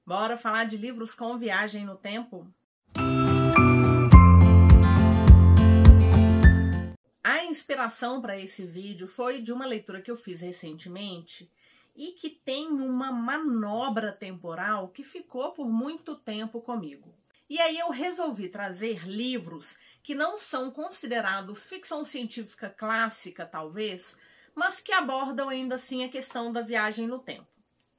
Bora falar de livros com viagem no tempo? A inspiração para esse vídeo foi de uma leitura que eu fiz recentemente e que tem uma manobra temporal que ficou por muito tempo comigo. E aí eu resolvi trazer livros que não são considerados ficção científica clássica, talvez, mas que abordam ainda assim a questão da viagem no tempo.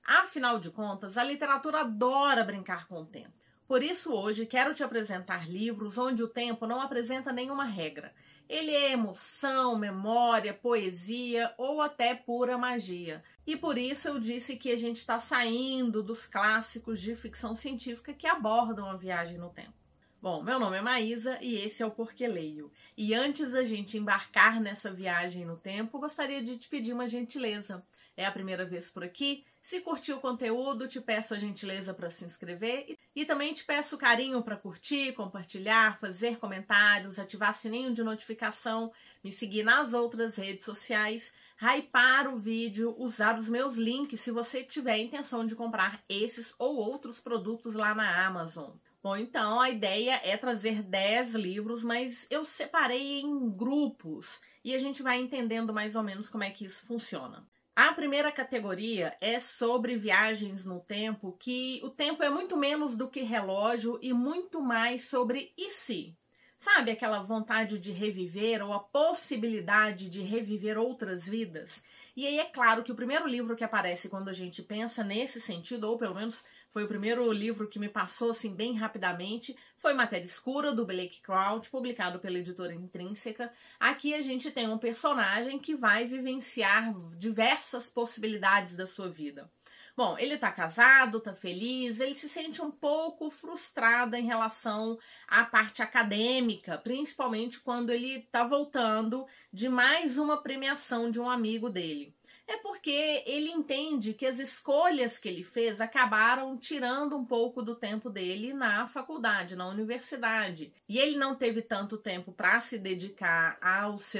Afinal de contas, a literatura adora brincar com o tempo. Por isso, hoje, quero te apresentar livros onde o tempo não apresenta nenhuma regra. Ele é emoção, memória, poesia ou até pura magia. E por isso eu disse que a gente está saindo dos clássicos de ficção científica que abordam a viagem no tempo. Bom, meu nome é Maísa e esse é o Porque Leio. E antes da gente embarcar nessa viagem no tempo, gostaria de te pedir uma gentileza. É a primeira vez por aqui? Se curtiu o conteúdo, te peço a gentileza para se inscrever e também te peço carinho para curtir, compartilhar, fazer comentários, ativar sininho de notificação, me seguir nas outras redes sociais, hypar o vídeo, usar os meus links se você tiver a intenção de comprar esses ou outros produtos lá na Amazon. Bom, então a ideia é trazer 10 livros, mas eu separei em grupos e a gente vai entendendo mais ou menos como é que isso funciona. A primeira categoria é sobre viagens no tempo, que o tempo é muito menos do que relógio e muito mais sobre e se. Sabe aquela vontade de reviver ou a possibilidade de reviver outras vidas? E aí é claro que o primeiro livro que aparece quando a gente pensa nesse sentido, ou pelo menos foi o primeiro livro que me passou assim bem rapidamente, foi Matéria Escura, do Blake Crouch, publicado pela editora Intrínseca. Aqui a gente tem um personagem que vai vivenciar diversas possibilidades da sua vida. Bom, ele tá casado, tá feliz, ele se sente um pouco frustrado em relação à parte acadêmica, principalmente quando ele tá voltando de mais uma premiação de um amigo dele. É porque ele entende que as escolhas que ele fez acabaram tirando um pouco do tempo dele na faculdade, na universidade. E ele não teve tanto tempo para se dedicar às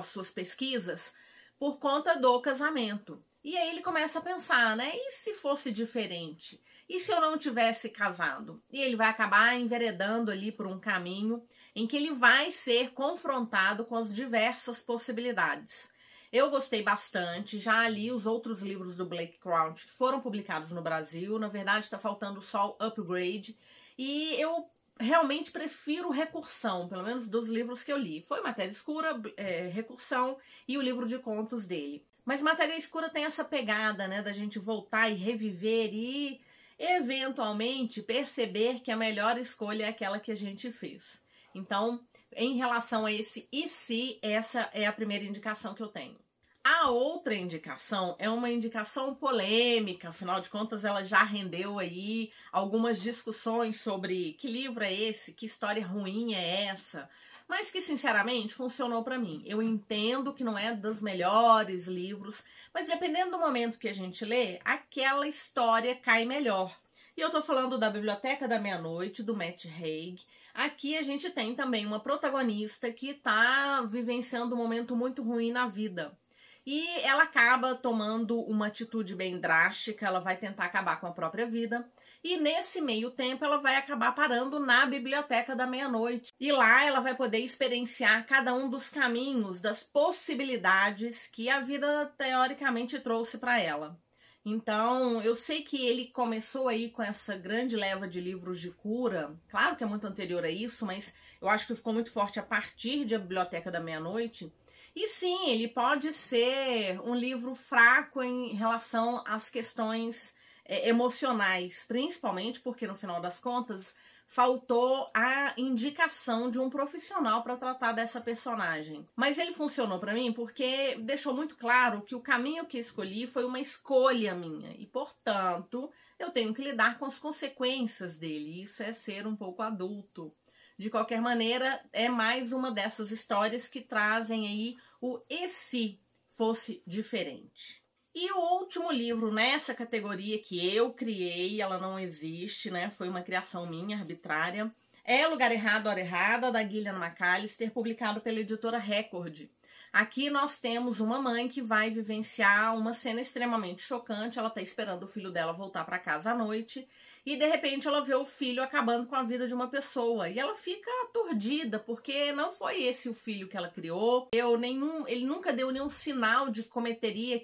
suas pesquisas por conta do casamento. E aí ele começa a pensar, né? E se fosse diferente? E se eu não tivesse casado? E ele vai acabar enveredando ali por um caminho em que ele vai ser confrontado com as diversas possibilidades. Eu gostei bastante, já li os outros livros do Blake Crouch que foram publicados no Brasil. Na verdade, está faltando só o Upgrade. E eu realmente prefiro Recursão, pelo menos dos livros que eu li. Foi Matéria Escura, Recursão e o livro de contos dele. Mas Matéria Escura tem essa pegada, né, da gente voltar e reviver e, eventualmente, perceber que a melhor escolha é aquela que a gente fez. Então, em relação a esse e se, essa é a primeira indicação que eu tenho. A outra indicação é uma indicação polêmica, afinal de contas ela já rendeu aí algumas discussões sobre que livro é esse, que história ruim é essa, mas que sinceramente funcionou para mim. Eu entendo que não é dos melhores livros, mas dependendo do momento que a gente lê, aquela história cai melhor. E eu tô falando da Biblioteca da Meia-Noite, do Matt Haig. Aqui a gente tem também uma protagonista que tá vivenciando um momento muito ruim na vida. E ela acaba tomando uma atitude bem drástica, ela vai tentar acabar com a própria vida. E nesse meio tempo ela vai acabar parando na Biblioteca da Meia-Noite. E lá ela vai poder experienciar cada um dos caminhos, das possibilidades que a vida teoricamente trouxe para ela. Então, eu sei que ele começou aí com essa grande leva de livros de cura. Claro que é muito anterior a isso, mas eu acho que ficou muito forte a partir de A Biblioteca da Meia-Noite. E sim, ele pode ser um livro fraco em relação às questões emocionais, principalmente porque, no final das contas, faltou a indicação de um profissional para tratar dessa personagem. Mas ele funcionou para mim porque deixou muito claro que o caminho que escolhi foi uma escolha minha e, portanto, eu tenho que lidar com as consequências dele. Isso é ser um pouco adulto. De qualquer maneira, é mais uma dessas histórias que trazem aí o e se fosse diferente. E o último livro nessa categoria que eu criei, ela não existe, né? Foi uma criação minha, arbitrária. É Lugar Errado, Hora Errada, da Gillian McAllister, publicado pela editora Record. Aqui nós temos uma mãe que vai vivenciar uma cena extremamente chocante. Ela está esperando o filho dela voltar para casa à noite e de repente ela vê o filho acabando com a vida de uma pessoa e ela fica aturdida porque não foi esse o filho que ela criou, ele nunca deu nenhum sinal de que cometeria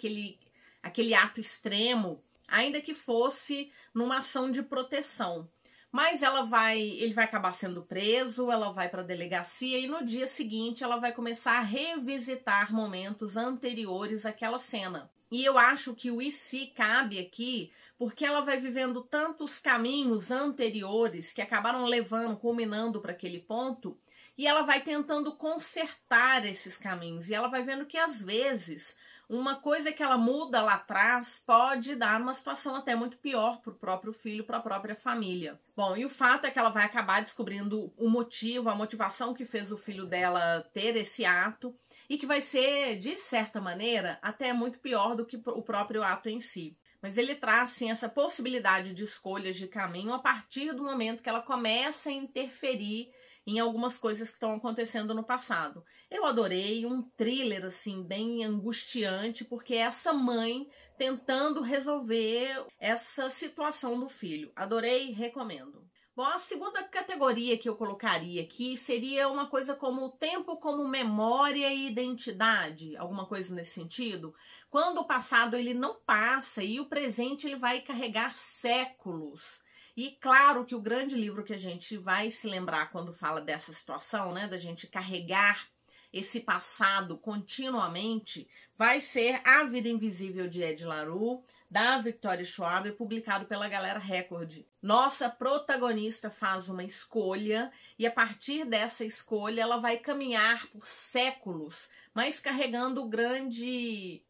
aquele ato extremo, ainda que fosse numa ação de proteção. Mas ele vai acabar sendo preso, ela vai para a delegacia e no dia seguinte ela vai começar a revisitar momentos anteriores àquela cena. E eu acho que o e se cabe aqui porque ela vai vivendo tantos caminhos anteriores que acabaram culminando para aquele ponto, e ela vai tentando consertar esses caminhos. E ela vai vendo que às vezes uma coisa que ela muda lá atrás pode dar uma situação até muito pior para o próprio filho, para a própria família. Bom, e o fato é que ela vai acabar descobrindo o motivo, a motivação que fez o filho dela ter esse ato, e que vai ser, de certa maneira, até muito pior do que o próprio ato em si. Mas ele traz, sim, essa possibilidade de escolhas de caminho a partir do momento que ela começa a interferir em algumas coisas que estão acontecendo no passado. Eu adorei, um thriller, assim, bem angustiante, porque é essa mãe tentando resolver essa situação do filho. Adorei, recomendo. Bom, a segunda categoria que eu colocaria aqui seria uma coisa como o tempo como memória e identidade, alguma coisa nesse sentido. Quando o passado ele não passa e o presente ele vai carregar séculos. E claro que o grande livro que a gente vai se lembrar quando fala dessa situação, né, da gente carregar esse passado continuamente, vai ser A Vida Invisível de Ed La Rue, da Victoria Schwab, publicado pela Galera Record. Nossa protagonista faz uma escolha e a partir dessa escolha ela vai caminhar por séculos, mas carregando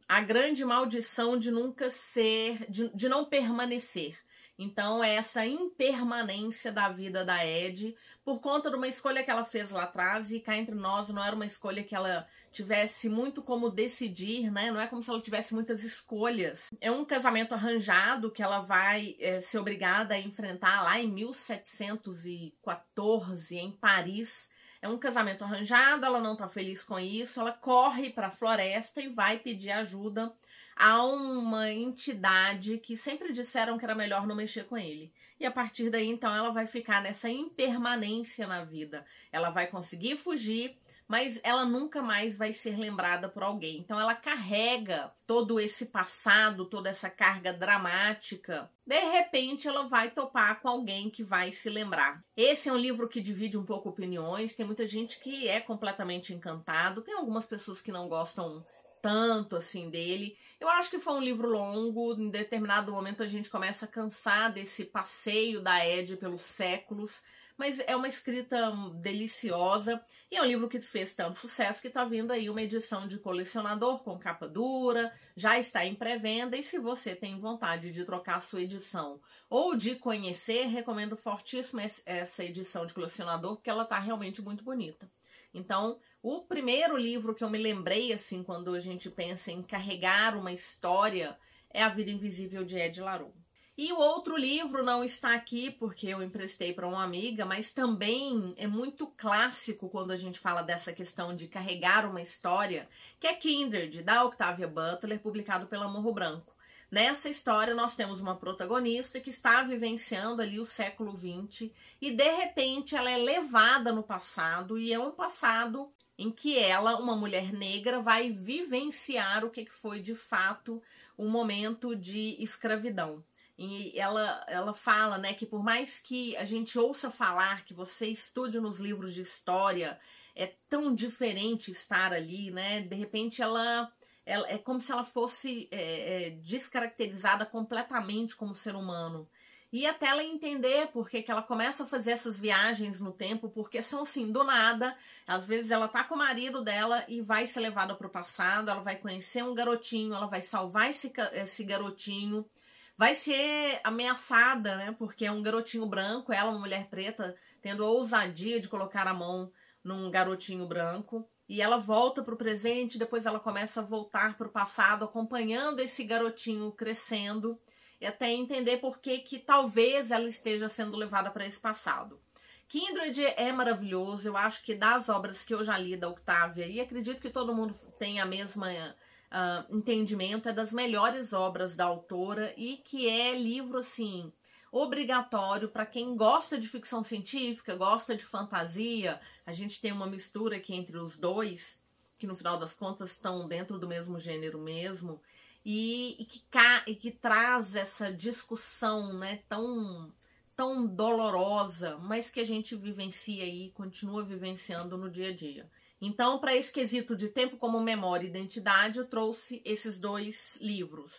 a grande maldição de nunca ser, de não permanecer. Então é essa impermanência da vida da Ed por conta de uma escolha que ela fez lá atrás, e cá entre nós não era uma escolha que ela tivesse muito como decidir, né? Não é como se ela tivesse muitas escolhas. É um casamento arranjado que ela vai ser obrigada a enfrentar lá em 1714 em Paris. É um casamento arranjado, ela não tá feliz com isso, ela corre para a floresta e vai pedir ajuda a uma entidade que sempre disseram que era melhor não mexer com ele. E a partir daí, então, ela vai ficar nessa impermanência na vida. Ela vai conseguir fugir, mas ela nunca mais vai ser lembrada por alguém. Então ela carrega todo esse passado, toda essa carga dramática. De repente ela vai topar com alguém que vai se lembrar. Esse é um livro que divide um pouco opiniões, tem muita gente que é completamente encantado, tem algumas pessoas que não gostam tanto assim dele. Eu acho que foi um livro longo, em determinado momento a gente começa a cansar desse passeio da Ed pelos séculos, mas é uma escrita deliciosa e é um livro que fez tanto sucesso que está vindo aí uma edição de colecionador com capa dura, já está em pré-venda, e se você tem vontade de trocar a sua edição ou de conhecer, recomendo fortíssimo essa edição de colecionador, porque ela está realmente muito bonita. Então, o primeiro livro que eu me lembrei, assim, quando a gente pensa em carregar uma história, é A Vida Invisível de Ed La Rue. E o outro livro não está aqui porque eu emprestei para uma amiga, mas também é muito clássico quando a gente fala dessa questão de carregar uma história, que é Kindred, da Octavia Butler, publicado pela Morro Branco. Nessa história nós temos uma protagonista que está vivenciando ali o século XX e de repente ela é levada no passado, e é um passado em que ela, uma mulher negra, vai vivenciar o que foi de fato um momento de escravidão. E ela fala, né, que por mais que a gente ouça falar, que você estude nos livros de história, é tão diferente estar ali, né? De repente ela é como se ela fosse descaracterizada completamente como ser humano. E até ela entender por que ela começa a fazer essas viagens no tempo, porque são assim, do nada. Às vezes ela tá com o marido dela e vai ser levada para o passado, ela vai conhecer um garotinho, ela vai salvar esse garotinho, vai ser ameaçada, né? Porque é um garotinho branco, ela, uma mulher preta, tendo a ousadia de colocar a mão num garotinho branco. E ela volta para o presente, depois ela começa a voltar para o passado, acompanhando esse garotinho crescendo, e até entender por que talvez ela esteja sendo levada para esse passado. Kindred é maravilhoso, eu acho que das obras que eu já li da Octavia, e acredito que todo mundo tem a mesma entendimento, é das melhores obras da autora, e que é livro, assim, obrigatório para quem gosta de ficção científica, gosta de fantasia. A gente tem uma mistura aqui entre os dois, que no final das contas estão dentro do mesmo gênero mesmo, e que traz essa discussão, né, tão dolorosa, mas que a gente vivencia e continua vivenciando no dia a dia. Então, para esse quesito de tempo como memória e identidade, eu trouxe esses dois livros.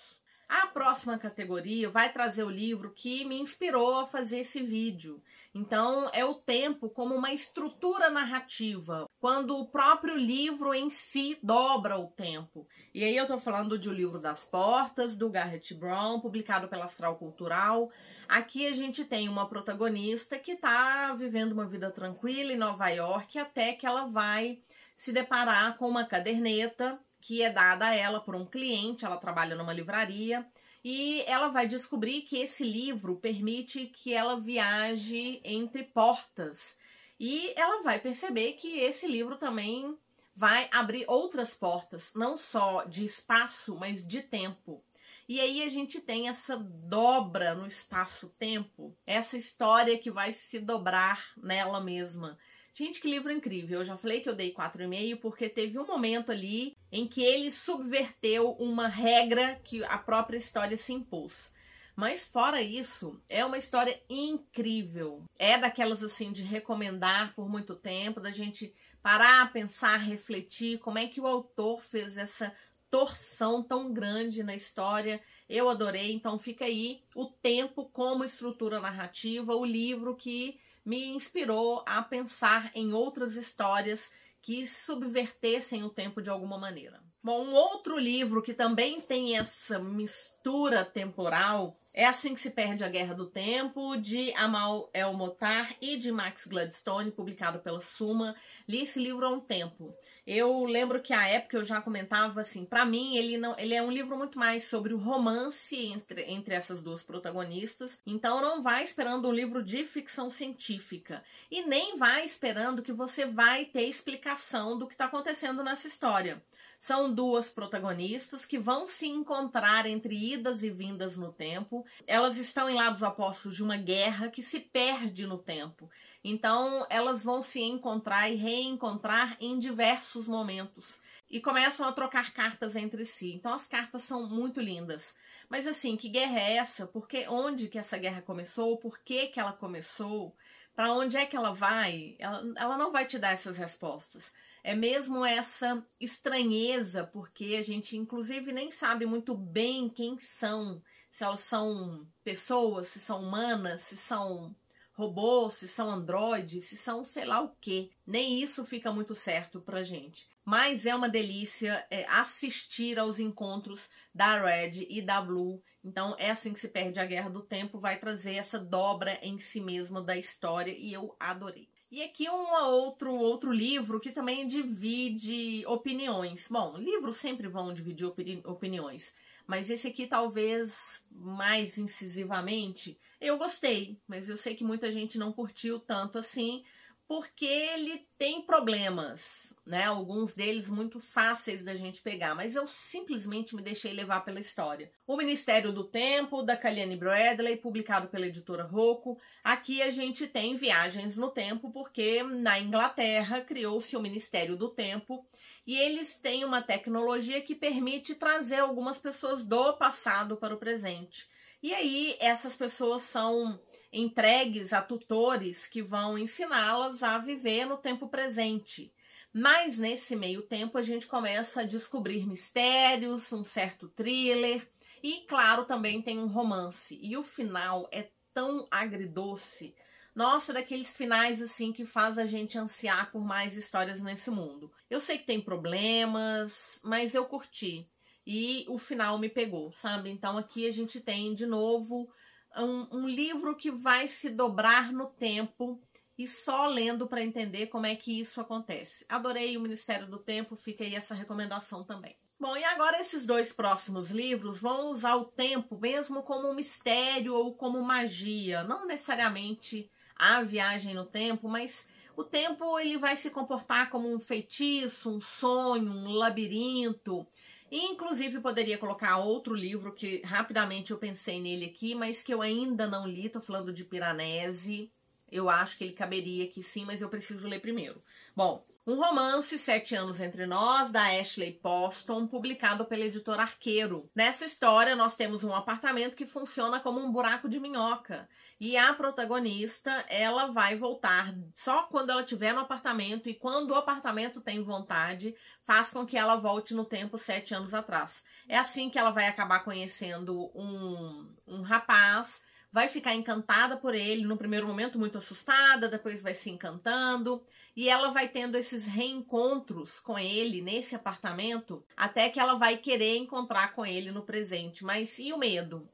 A próxima categoria vai trazer o livro que me inspirou a fazer esse vídeo. Então, é o tempo como uma estrutura narrativa, quando o próprio livro em si dobra o tempo. E aí eu tô falando de O Livro das Portas, do Garrett Brown, publicado pela Astral Cultural. Aqui a gente tem uma protagonista que tá vivendo uma vida tranquila em Nova York, até que ela vai se deparar com uma caderneta que é dada a ela por um cliente. Ela trabalha numa livraria e ela vai descobrir que esse livro permite que ela viaje entre portas. E ela vai perceber que esse livro também vai abrir outras portas, não só de espaço, mas de tempo. E aí a gente tem essa dobra no espaço-tempo, essa história que vai se dobrar nela mesma. Gente, que livro incrível. Eu já falei que eu dei 4,5 porque teve um momento ali em que ele subverteu uma regra que a própria história se impôs. Mas fora isso, é uma história incrível. É daquelas assim de recomendar por muito tempo, da gente parar, pensar, refletir como é que o autor fez essa torção tão grande na história. Eu adorei, então fica aí O Tempo como estrutura narrativa, o livro que me inspirou a pensar em outras histórias que subvertessem o tempo de alguma maneira. Bom, um outro livro que também tem essa mistura temporal é Assim que se Perde a Guerra do Tempo, de Amal El-Mohtar e de Max Gladstone, publicado pela Suma. Li esse livro há um tempo. Eu lembro que à época eu já comentava assim, para mim ele é um livro muito mais sobre o romance entre essas duas protagonistas, então não vai esperando um livro de ficção científica e nem vai esperando que você vai ter explicação do que está acontecendo nessa história. São duas protagonistas que vão se encontrar entre idas e vindas no tempo. Elas estão em lados opostos de uma guerra que se perde no tempo. Então, elas vão se encontrar e reencontrar em diversos momentos. E começam a trocar cartas entre si. Então, as cartas são muito lindas. Mas assim, que guerra é essa? Onde que essa guerra começou? Por que que ela começou? Para onde é que ela vai? Ela não vai te dar essas respostas. É mesmo essa estranheza, porque a gente inclusive nem sabe muito bem quem são. Se elas são pessoas, se são humanas, se são robôs, se são androides, se são sei lá o quê. Nem isso fica muito certo pra gente. Mas é uma delícia assistir aos encontros da Red e da Blue. Então é Assim que se Perde a Guerra do Tempo, vai trazer essa dobra em si mesma da história e eu adorei. E aqui outro livro que também divide opiniões. Bom, livros sempre vão dividir opiniões, mas esse aqui talvez mais incisivamente. Eu gostei, mas eu sei que muita gente não curtiu tanto assim, porque ele tem problemas, né? Alguns deles muito fáceis da gente pegar, mas eu simplesmente me deixei levar pela história. O Ministério do Tempo, da Kaliane Bradley, publicado pela editora Rocco. Aqui a gente tem viagens no tempo, porque na Inglaterra criou-se o Ministério do Tempo e eles têm uma tecnologia que permite trazer algumas pessoas do passado para o presente. E aí essas pessoas são entregues a tutores que vão ensiná-las a viver no tempo presente. Mas nesse meio tempo a gente começa a descobrir mistérios, um certo thriller e, claro, também tem um romance. E o final é tão agridoce. Nossa, daqueles finais assim que faz a gente ansiar por mais histórias nesse mundo. Eu sei que tem problemas, mas eu curti. E o final me pegou, sabe? Então aqui a gente tem de novo um livro que vai se dobrar no tempo e só lendo para entender como é que isso acontece. Adorei o Ministério do Tempo, fica aí essa recomendação também. Bom, e agora esses dois próximos livros vão usar o tempo mesmo como um mistério ou como magia. Não necessariamente a viagem no tempo, mas o tempo ele vai se comportar como um feitiço, um sonho, um labirinto. E, inclusive, poderia colocar outro livro que rapidamente eu pensei nele aqui, mas que eu ainda não li. Tô falando de Piranesi. Eu acho que ele caberia aqui sim, mas eu preciso ler primeiro. Bom, um romance, 7 anos entre nós, da Ashley Poston, publicado pela editora Arqueiro. Nessa história, nós temos um apartamento que funciona como um buraco de minhoca. E a protagonista, ela vai voltar só quando ela estiver no apartamento, e quando o apartamento tem vontade, faz com que ela volte no tempo 7 anos atrás. É assim que ela vai acabar conhecendo um rapaz, vai ficar encantada por ele, no primeiro momento muito assustada, depois vai se encantando, e ela vai tendo esses reencontros com ele nesse apartamento, até que ela vai querer encontrar com ele no presente. Mas e o medo?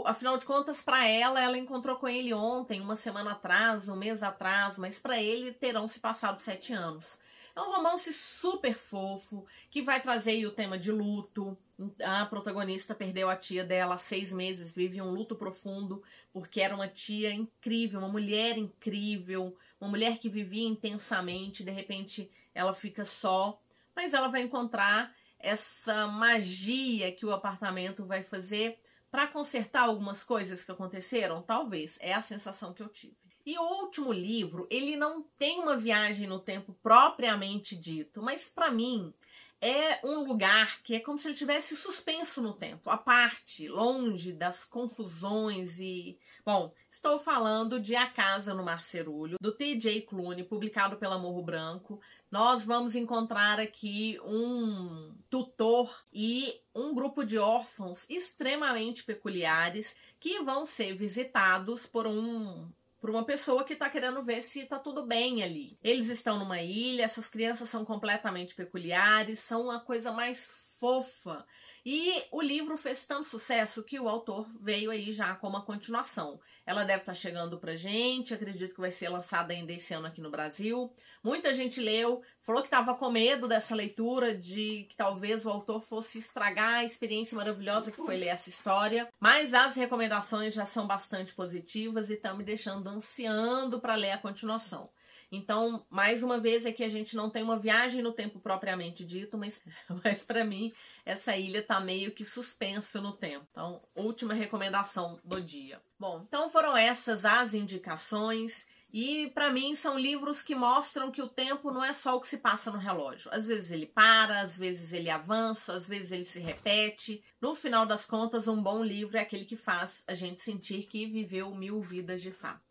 Afinal de contas, para ela encontrou com ele ontem, uma semana atrás, um mês atrás, mas para ele terão se passado 7 anos. É um romance super fofo, que vai trazer aí o tema de luto. A protagonista perdeu a tia dela há 6 meses, vive um luto profundo, porque era uma tia incrível, uma mulher incrível, uma mulher que vivia intensamente, de repente ela fica só, mas ela vai encontrar essa magia que o apartamento vai fazer para consertar algumas coisas que aconteceram, talvez, é a sensação que eu tive. E o último livro, ele não tem uma viagem no tempo propriamente dito, mas para mim é um lugar que é como se ele tivesse suspenso no tempo, à parte, longe das confusões e... Bom, estou falando de A Casa no Mar Cerúleo, do T.J. Klune, publicado pela Morro Branco. Nós vamos encontrar aqui um tutor e um grupo de órfãos extremamente peculiares que vão ser visitados por uma pessoa que está querendo ver se está tudo bem ali. Eles estão numa ilha, essas crianças são completamente peculiares, são a coisa mais fofa. E o livro fez tanto sucesso que o autor veio aí já com uma continuação. Ela deve estar chegando pra gente, acredito que vai ser lançada ainda esse ano aqui no Brasil. Muita gente leu, falou que estava com medo dessa leitura, de que talvez o autor fosse estragar a experiência maravilhosa que foi ler essa história. Mas as recomendações já são bastante positivas e estão me deixando ansiando para ler a continuação. Então, mais uma vez, aqui a gente não tem uma viagem no tempo propriamente dito, mas para mim, essa ilha tá meio que suspensa no tempo. Então, última recomendação do dia. Bom, então foram essas as indicações. E, para mim, são livros que mostram que o tempo não é só o que se passa no relógio. Às vezes ele para, às vezes ele avança, às vezes ele se repete. No final das contas, um bom livro é aquele que faz a gente sentir que viveu 1000 vidas de fato.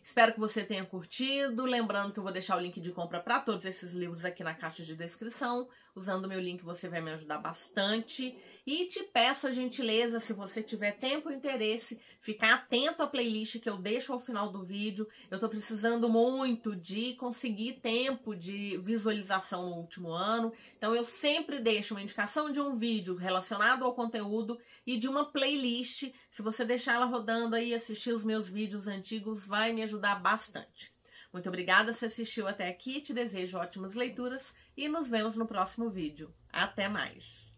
Espero que você tenha curtido. Lembrando que eu vou deixar o link de compra para todos esses livros aqui na caixa de descrição. Usando o meu link você vai me ajudar bastante. E te peço a gentileza, se você tiver tempo e interesse, ficar atento à playlist que eu deixo ao final do vídeo. Eu tô precisando muito de conseguir tempo de visualização no último ano. Então eu sempre deixo uma indicação de um vídeo relacionado ao conteúdo e de uma playlist. Se você deixar ela rodando aí, assistir os meus vídeos antigos, vai me ajudar bastante. Muito obrigada se assistiu até aqui, te desejo ótimas leituras e nos vemos no próximo vídeo. Até mais!